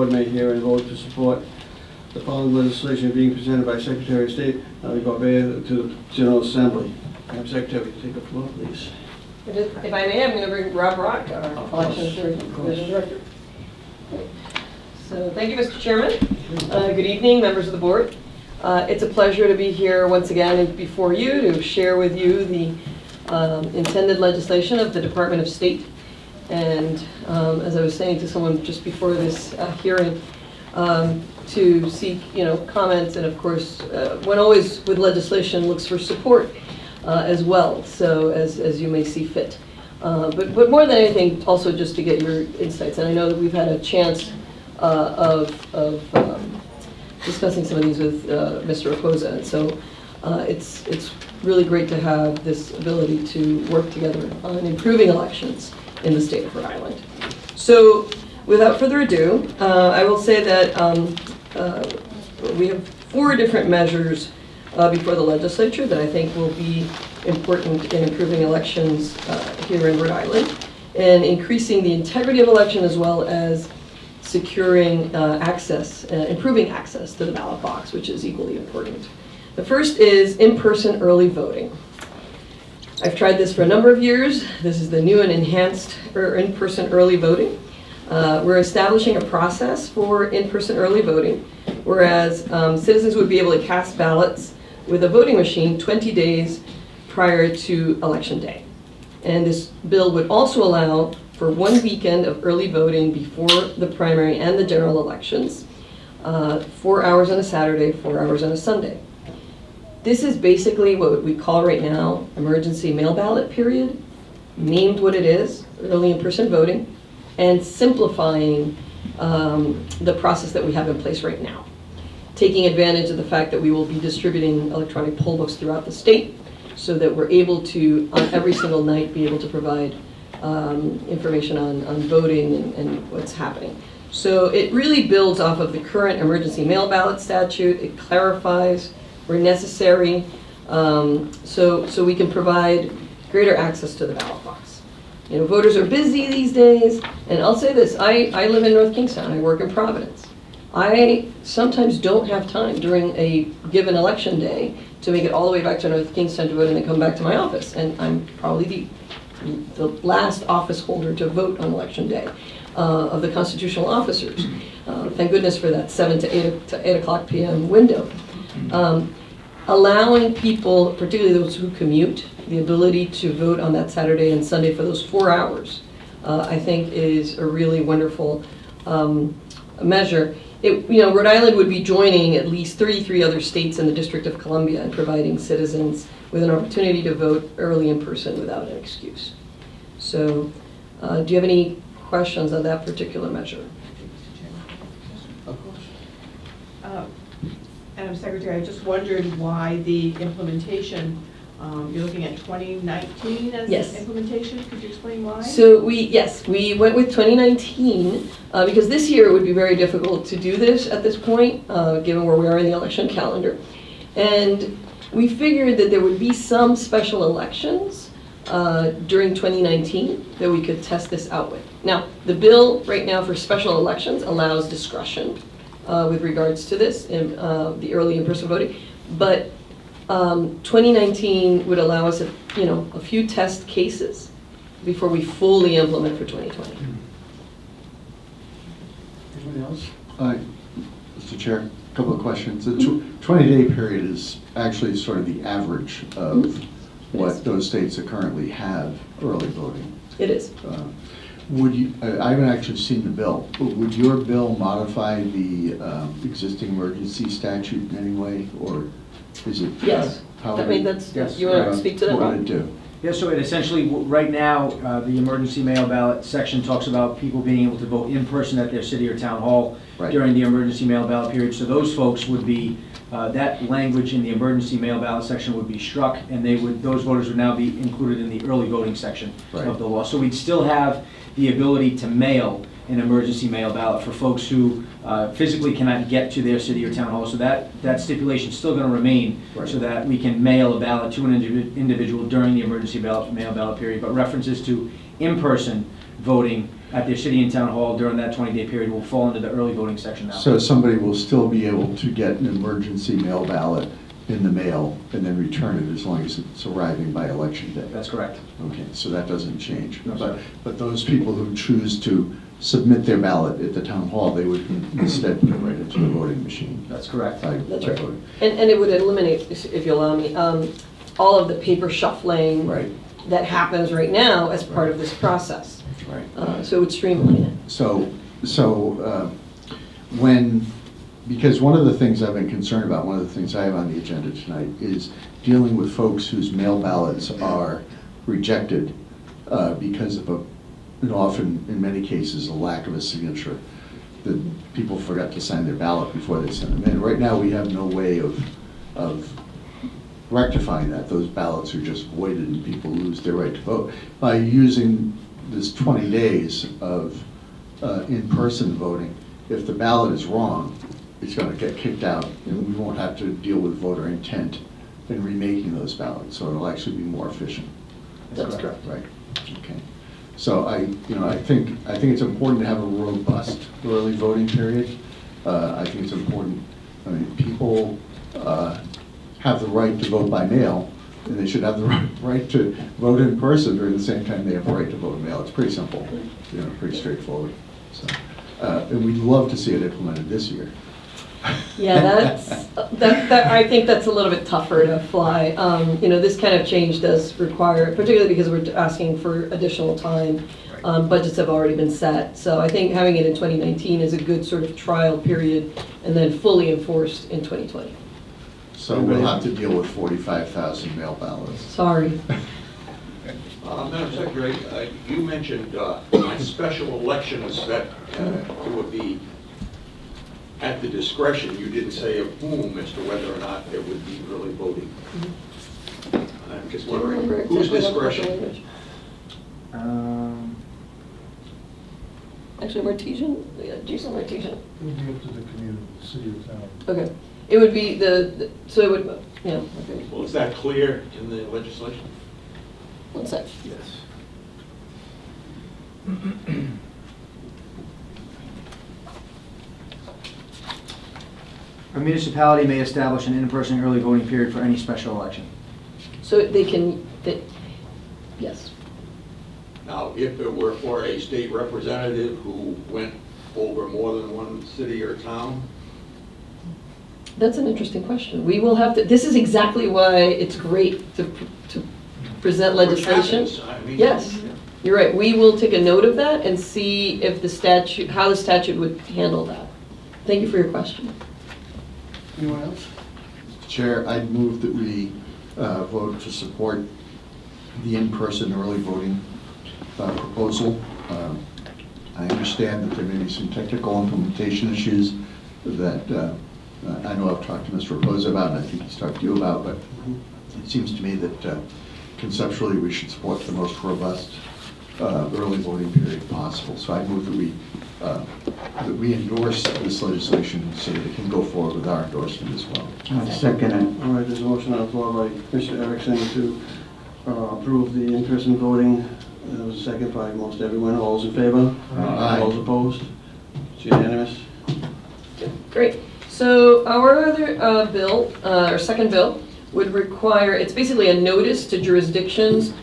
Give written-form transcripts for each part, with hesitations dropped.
board may hear and vote to support the following legislation being presented by Secretary of State Gorbea to the General Assembly. Madam Secretary, take the floor, please. If I may, I'm going to bring Rob Rock, our Elections Division Director. So thank you, Mr. Chairman. Good evening, members of the board. It's a pleasure to be here once again before you to share with you the intended legislation of the Department of State. And as I was saying to someone just before this hearing, to seek comments, and of course one always with legislation looks for support as well, so as you may see fit. But more than anything, also just to get your insights. And I know that we've had a chance of discussing some of these with Mr. Raposa, and so it's really great to have this ability to work together on improving elections in the state of Rhode Island. So without further ado, I will say that we have 4 different measures before the legislature that I think will be important in improving elections here in Rhode Island and increasing the integrity of election, as well as securing access, improving access to the ballot box, which is equally important. The first is in-person early voting. I've tried this for a number of years. This is the new and enhanced in-person early voting. We're establishing a process for in-person early voting, whereas citizens would be able to cast ballots with a voting machine 20 days prior to Election Day. And this bill would also allow for 1 weekend of early voting before the primary and the general elections, 4 hours on a Saturday, 4 hours on a Sunday. This is basically what we call right now emergency mail ballot period, named what it is, early in-person voting, and simplifying the process that we have in place right now. Taking advantage of the fact that we will be distributing electronic poll books throughout the state so that we're able to, on every single night, be able to provide information on voting and what's happening. So it really builds off of the current emergency mail ballot statute. It clarifies where necessary, so we can provide greater access to the ballot box. Voters are busy these days, and I'll say this, I live in North Kingstown, I work in Providence. I sometimes don't have time during a given election day to make it all the way back to North Kingstown to vote and then come back to my office, and I'm probably the last office holder to vote on Election Day of the constitutional officers. Thank goodness for that 7 to 8 o'clock p.m. window. Allowing people, particularly those who commute, the ability to vote on that Saturday and Sunday for those 4 hours, I think is a really wonderful measure. Rhode Island would be joining at least 33 other states in the District of Columbia in providing citizens with an opportunity to vote early in person without an excuse. So, do you have any questions on that particular measure? Of course. Madam Secretary, I just wondered why the implementation, you're looking at 2019 as Yes. implementation. Could you explain why? So we went with 2019 because this year it would be very difficult to do this at this point, given where we are in the election calendar. And we figured that there would be some special elections during 2019 that we could test this out with. Now, the bill right now for special elections allows discretion with regards to this, the early in-person voting, but 2019 would allow us a few test cases before we fully implement for 2020. Anybody else? Mr. Chair, a couple of questions. The 20-day period is actually sort of the average of what those states that currently have early voting. It is. Would you? I haven't actually seen the bill. Would your bill modify the existing emergency statute in any way, or is it? Yes. How I mean, that's, Yes. you want to speak to that, What Rob? would it do? Yeah, so it essentially, right now, the emergency mail ballot section talks about people being able to vote in person at their city or town hall Right. during the emergency mail ballot period. So those folks would be, that language in the emergency mail ballot section would be struck, and those voters would now be included in the early voting section Right. of the law. So we'd still have the ability to mail an emergency mail ballot for folks who physically cannot get to their city or town hall. So that stipulation is still going to remain, Right. so that we can mail a ballot to an individual during the emergency mail ballot period. But references to in-person voting at their city and town hall during that 20-day period will fall into the early voting section now. So somebody will still be able to get an emergency mail ballot in the mail and then return it as long as it's arriving by election day? That's correct. Okay, so that doesn't change. No, sir. But those people who choose to submit their ballot at the town hall, they would instead put it right into the voting machine. That's correct. That's by right. voting. And it would eliminate, if you allow me, all of the paper shuffling Right, that happens right now as part of this process. right. So it would streamline it. Because one of the things I've been concerned about, one of the things I have on the agenda tonight is dealing with folks whose mail ballots are rejected because of and often, in many cases, a lack of a signature, that people forgot to sign their ballot before they send them in. Right now, we have no way of rectifying that. Those ballots are just voided and people lose their right to vote. By using this 20 days of in-person voting, if the ballot is wrong, it's going to get kicked out, and we won't have to deal with voter intent in remaking those ballots, so it'll actually be more efficient. That's correct. Right, okay. So I think it's important to have a robust early voting period. I think it's important, people have the right to vote by mail, and they should have the right to vote in person during the same time they have the right to vote in mail. It's pretty simple, pretty straightforward. So, and we'd love to see it implemented this year. Yeah, I think that's a little bit tougher to fly. This kind of change does require, particularly because we're asking for additional time. Budgets have already been set. So I think having it in 2019 is a good sort of trial period and then fully enforced in 2020. So we'll have to deal with 45,000 mail ballots. Sorry. Madam Secretary, you mentioned a special election was set, it would be at the discretion, you didn't say of whom as to whether or not there would be early voting. I'm just wondering, whose discretion? Actually, Martesian, yeah, Jason Martesian. It would be up to the community, the city or town. Okay. It would be so it would, yeah, okay. Well, is that clear in the legislation? One sec. Yes. A municipality may establish an in-person early voting period for any special election. So yes. Now, if it were for a state representative who went over more than one city or town, That's an interesting question. We will have to, this is exactly why it's great to present legislation. which happens, I mean, Yes, you're right. We will take a note of that and see if how the statute would handle that. Thank you for your question. Anyone else? Chair, I'd move that we vote to support the in-person early voting proposal. I understand that there may be some technical implementation issues that I know I've talked to Mr. Raposa about, and I think he's talked to you about, but it seems to me that conceptually we should support the most robust early voting period possible. So I move that we endorse this legislation so that it can go forward with our endorsement as well. Second it. All right, there's a motion on the floor by Commissioner Erickson to approve the in-person voting. There was a second by most everyone. All those in favor? Aye. All those opposed? It's unanimous. Great. So our other bill, our second bill, would require, it's basically a notice to jurisdictions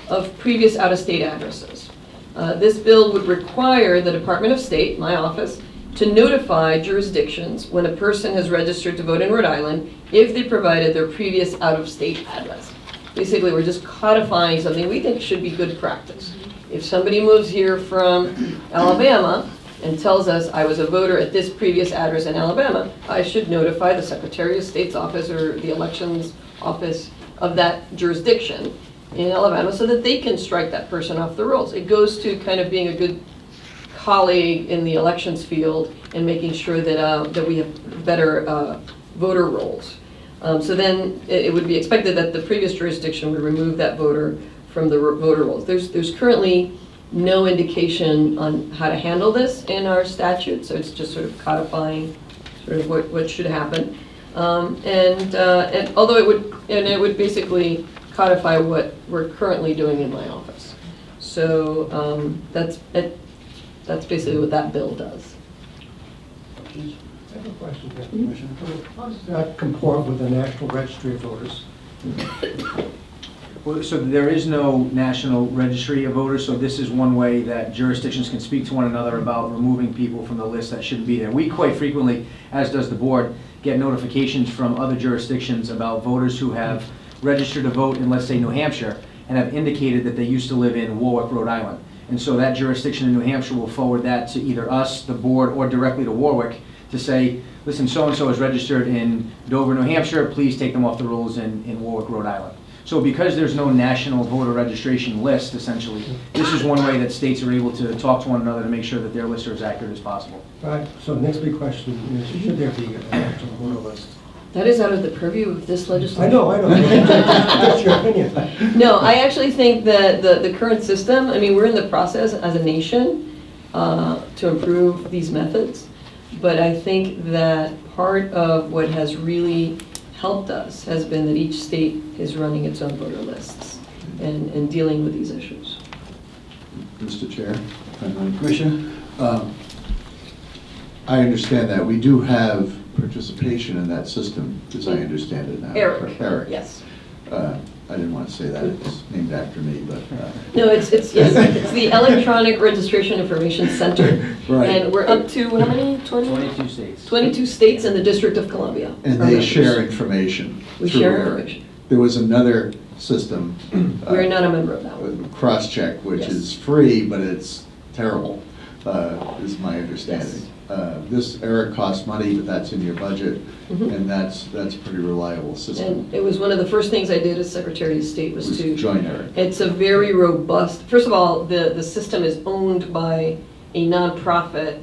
of previous out-of-state addresses. This bill would require the Department of State, my office, to notify jurisdictions when a person has registered to vote in Rhode Island if they provided their previous out-of-state address. Basically, we're just codifying something we think should be good practice. If somebody moves here from Alabama and tells us I was a voter at this previous address in Alabama, I should notify the Secretary of State's office or the elections office of that jurisdiction in Alabama so that they can strike that person off the rolls. It goes to kind of being a good colleague in the elections field and making sure that we have better voter rolls. So then it would be expected that the previous jurisdiction would remove that voter from the voter rolls. There's currently no indication on how to handle this in our statute, so it's just sort of codifying sort of what should happen. And although it would basically codify what we're currently doing in my office. So that's That's basically what that bill does. I have a question here. Commissioner? How does that comport with the National Registry of Voters? Well, so there is no national registry of voters, so this is one way that jurisdictions can speak to one another about removing people from the list that shouldn't be there. We quite frequently, as does the board, get notifications from other jurisdictions about voters who have registered to vote in, let's say, New Hampshire, and have indicated that they used to live in Warwick, Rhode Island. And so that jurisdiction in New Hampshire will forward that to either us, the board, or directly to Warwick to say, listen, so-and-so is registered in Dover, New Hampshire, please take them off the rolls in Warwick, Rhode Island. So because there's no national voter registration list, essentially, this is one way that states are able to talk to one another to make sure that their lists are as accurate as possible. All right, so the next big question is, should there be an actual voter list? That is out of the purview of this legislation. I know. That's your opinion. No, I actually think that the current system, I mean, we're in the process as a nation to improve these methods, but I think that part of what has really helped us has been that each state is running its own voter lists and dealing with these issues. Mr. Chair, if I might. Commissioner? I understand that. We do have participation in that system, as I understand it now. Eric. Eric. Yes. I didn't want to say that. It's named after me, but. No, it's yes, it's the Electronic Registration Information Center. Right. And we're up to how many? 22 states. 22 states and the District of Columbia. And are they members. share information. We through share Eric. information. There was another system. We're not a member of that one. Crosscheck, which Yes. is free, but it's terrible, is my understanding. This Eric costs money, but that's in your budget, Mhm. and that's a pretty reliable system. And it was one of the first things I did as Secretary of State was Was to join Eric. It's a very robust, first of all, the system is owned by a nonprofit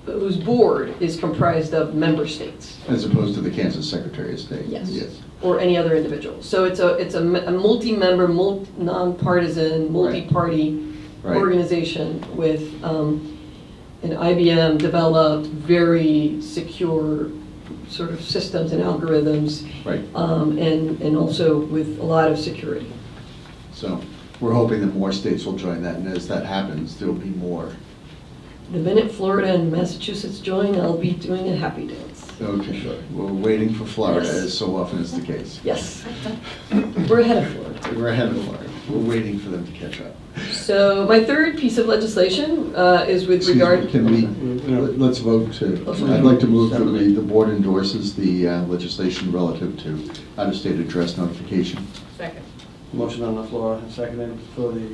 whose board is comprised of member states, As opposed to the Kansas Secretary of State. Yes. or any other individual. So it's a multi-member, nonpartisan, multi-party Right. organization with an IBM developed, very secure sort of systems and algorithms, Right. and also with a lot of security. So we're hoping that more states will join that, and as that happens, there'll be more. The minute Florida and Massachusetts join, I'll be doing a happy dance. Okay, sure. We're waiting for Florida, Yes. as so often is the case. Yes. We're ahead of Florida. We're ahead of Florida. We're waiting for them to catch up. So my third piece of legislation is with Excuse regard. me, can let's vote to, I'd like to move that the board endorses the legislation relative to out-of-state address notification. Second. Motion on the floor, and seconded for the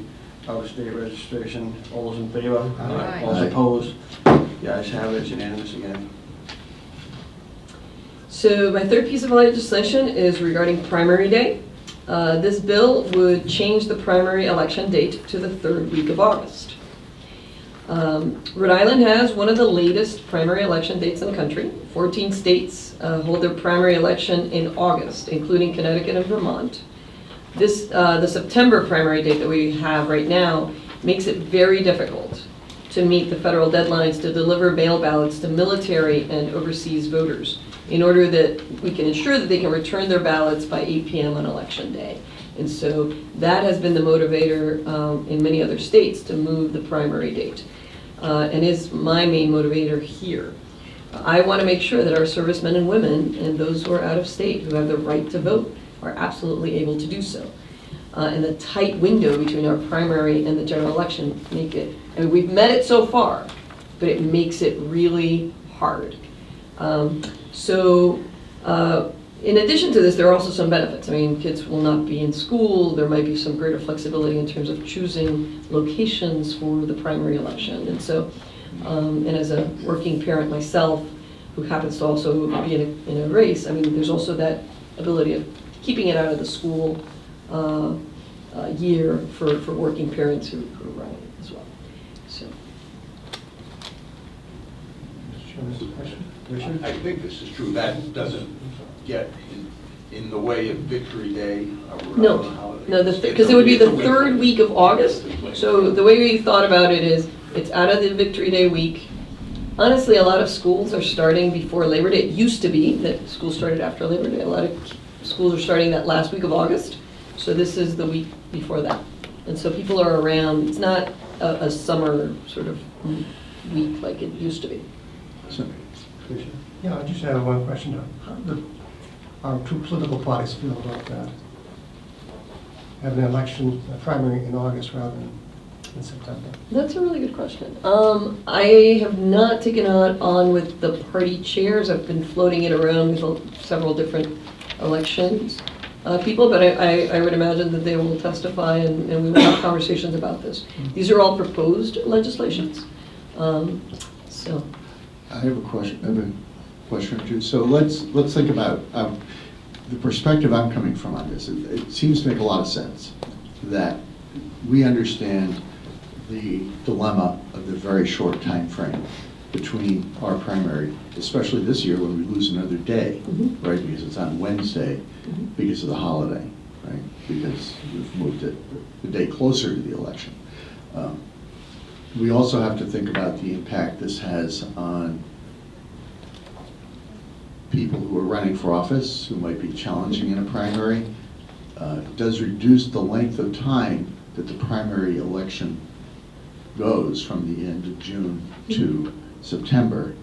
out-of-state registration. All those in favor? Aye. All those Aye. opposed? The ayes have it, it's unanimous again. So my third piece of legislation is regarding primary day. This bill would change the primary election date to the third week of August. Rhode Island has one of the latest primary election dates in the country. 14 states hold their primary election in August, including Connecticut and Vermont. The September primary date that we have right now makes it very difficult to meet the federal deadlines to deliver mail ballots to military and overseas voters in order that we can ensure that they can return their ballots by 8 p.m. on election day. And so that has been the motivator in many other states to move the primary date, and is my main motivator here. I want to make sure that our servicemen and women and those who are out of state who have the right to vote are absolutely able to do so. And the tight window between our primary and the general election make it, I mean, we've met it so far, but it makes it really hard. In addition to this, there are also some benefits. I mean, kids will not be in school. There might be some greater flexibility in terms of choosing locations for the primary election. And so, and as a working parent myself, who happens to also be in a race, I mean, there's also that ability of keeping it out of the school year for working parents who run it as well. So. I think this is true. That doesn't get in the way of Victory Day. No, because it would be the third week of August. So the way we thought about it is, it's out of the Victory Day week. Honestly, a lot of schools are starting before Labor Day. It used to be that schools started after Labor Day. A lot of schools are starting that last week of August. So this is the week before that. And so people are around. It's not a summer sort of week like it used to be. So, Yeah, I just have one question. How do our two political parties feel about that? Having an election, a primary in August rather than in September? That's a really good question. I have not taken it on with the party chairs. I've been floating it around with several different elections people, but I would imagine that they will testify and we will have conversations about this. These are all proposed legislations. So, I have a question, or two. So let's think about the perspective I'm coming from on this. It seems to make a lot of sense that we understand the dilemma of the very short time frame between our primary, especially this year when we lose another day, right? Because it's on Wednesday because of the holiday, right? Because we've moved it the day closer to the election. We also have to think about the impact this has on people who are running for office, who might be challenging in a primary. It does reduce the length of time that the primary election goes from the end of June to September.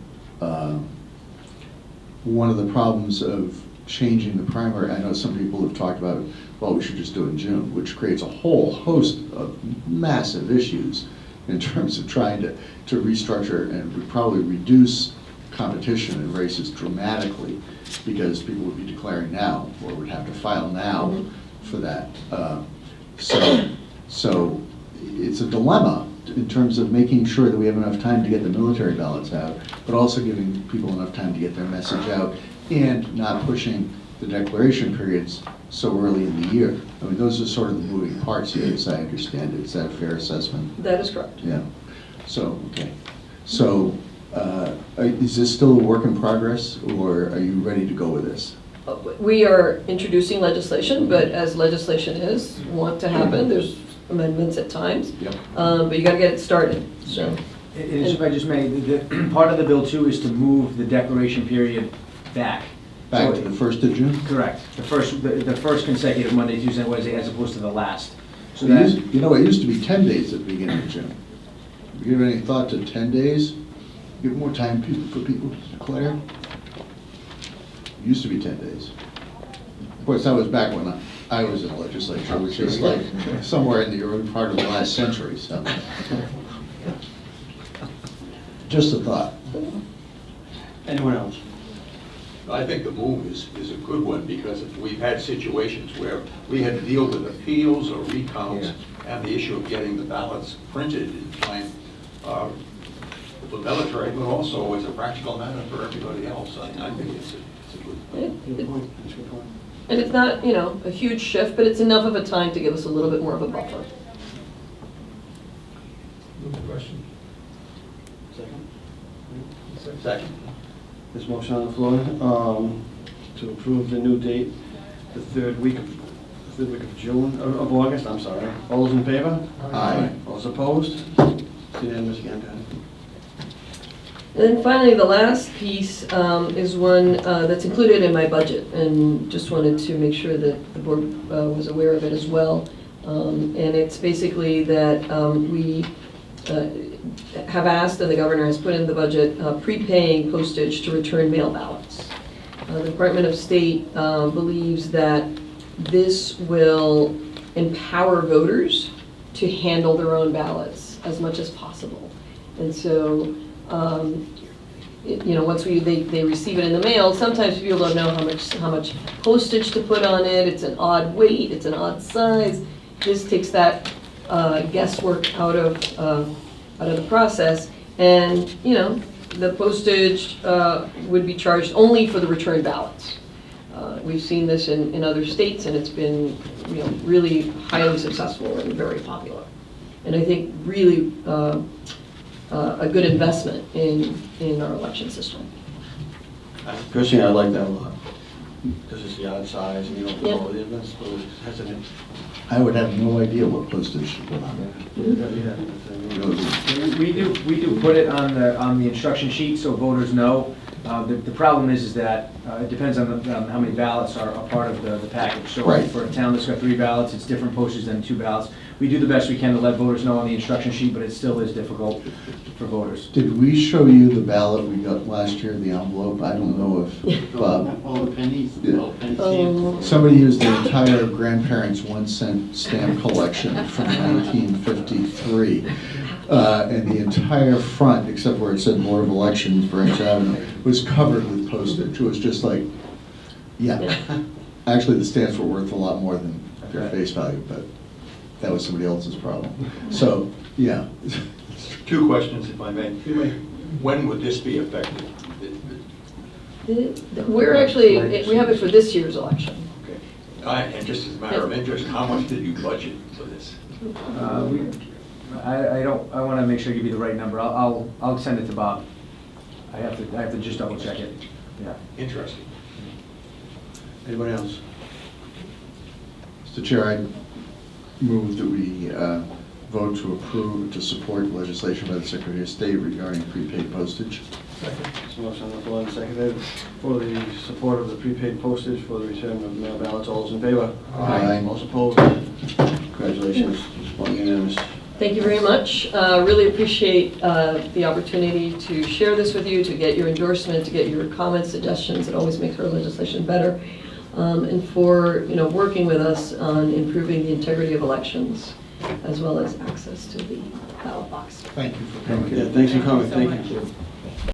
One of the problems of changing the primary, I know some people have talked about, well, we should just do it in June, which creates a whole host of massive issues in terms of trying to restructure and would probably reduce competition in races dramatically because people would be declaring now or would have to file now for that. So it's a dilemma in terms of making sure that we have enough time to get the military ballots out, but also giving people enough time to get their message out and not pushing the declaration periods so early in the year. I mean, those are sort of the moving parts here, as I understand it. Is that a fair assessment? that is correct. Yeah. So, okay. So, is this still a work in progress, or are you ready to go with this? We are introducing legislation, but as legislation is, want to happen, there's amendments at times. Yep. But you gotta get it started, so. And if I just may, part of the bill too is to move the declaration period back. Back So- to the 1st of June? Correct. The first consecutive Monday, Tuesday, and Wednesday, as opposed to the last. So It that, used- You know, it used to be 10 days at the beginning of June. Have you given any thought to 10 days? Give more time for people to declare? It used to be 10 days. Of course, that was back when I was in the legislature, which is like somewhere in the early part of the last century, so. Just a thought. Anyone else? I think the move is a good one, because we've had situations where we had to deal with appeals or recounts, and the issue of getting the ballots printed in time for the military, but also as a practical matter for everybody else. I think it's a good. Good point. That's a good point. And it's not, a huge shift, but it's enough of a time to give us a little bit more of a buffer. Move the question. Second. There's a motion on the floor to approve the new date, the third week of June, of August, I'm sorry. All those in favor? Aye. All those opposed? It's unanimous again, Patty. And then finally, the last piece is one that's included in my budget, and just wanted to make sure that the board was aware of it as well. And it's basically that we have asked, and the governor has put in the budget, prepaying postage to return mail ballots. The Department of State believes that this will empower voters to handle their own ballots as much as possible. And so, once they receive it in the mail, sometimes people don't know how much postage to put on it. It's an odd weight, it's an odd size. This takes that guesswork out of the process, and the postage would be charged only for the return ballots. We've seen this in other states, and it's been really highly successful and very popular. And I think really a good investment in our election system. Personally, I like that a lot, because it's the odd size, and Yeah. hesitant. I would have no idea what postage to put on it. we do put it on the instruction sheet so voters know. The problem is that it depends on how many ballots are a part of the package. So Right. for a town that's got 3 ballots, it's different postage than 2 ballots. We do the best we can to let voters know on the instruction sheet, but it still is difficult for voters. Did we show you the ballot we got last year, the envelope? I don't know if Bob, All the pennies, Yeah. all the penny stamps. somebody used their entire grandparents' 1-cent stamp collection from 1953. And the entire front, except where it said Board of Elections, Branch Avenue, was covered with postage. It was just like, yeah. Actually, the stamps were worth a lot more than their face value, but that was somebody else's problem. So, yeah. 2 questions, if I may. When would this be effective? We're actually, we have it for this year's election. Okay. And just as a matter of interest, how much did you budget for this? I want to make sure I give you the right number. I'll send it to Bob. I have to just double check it. Yeah. Interesting. Anybody else? Mr. Chair, I move that we vote to approve, to support legislation by the Secretary of State regarding prepaid postage. Second. So motion on the floor and seconded for the support of the prepaid postage for the return of mail ballots. All those in favor? Aye. All opposed? Congratulations. One unanimous. Thank you very much. Really appreciate the opportunity to share this with you, to get your endorsement, to get your comments, suggestions. It always makes our legislation better. And for, working with us on improving the integrity of elections, as well as access to the ballot box. Thank you for coming. Yeah, thanks for coming. Thank you so Thank you. much.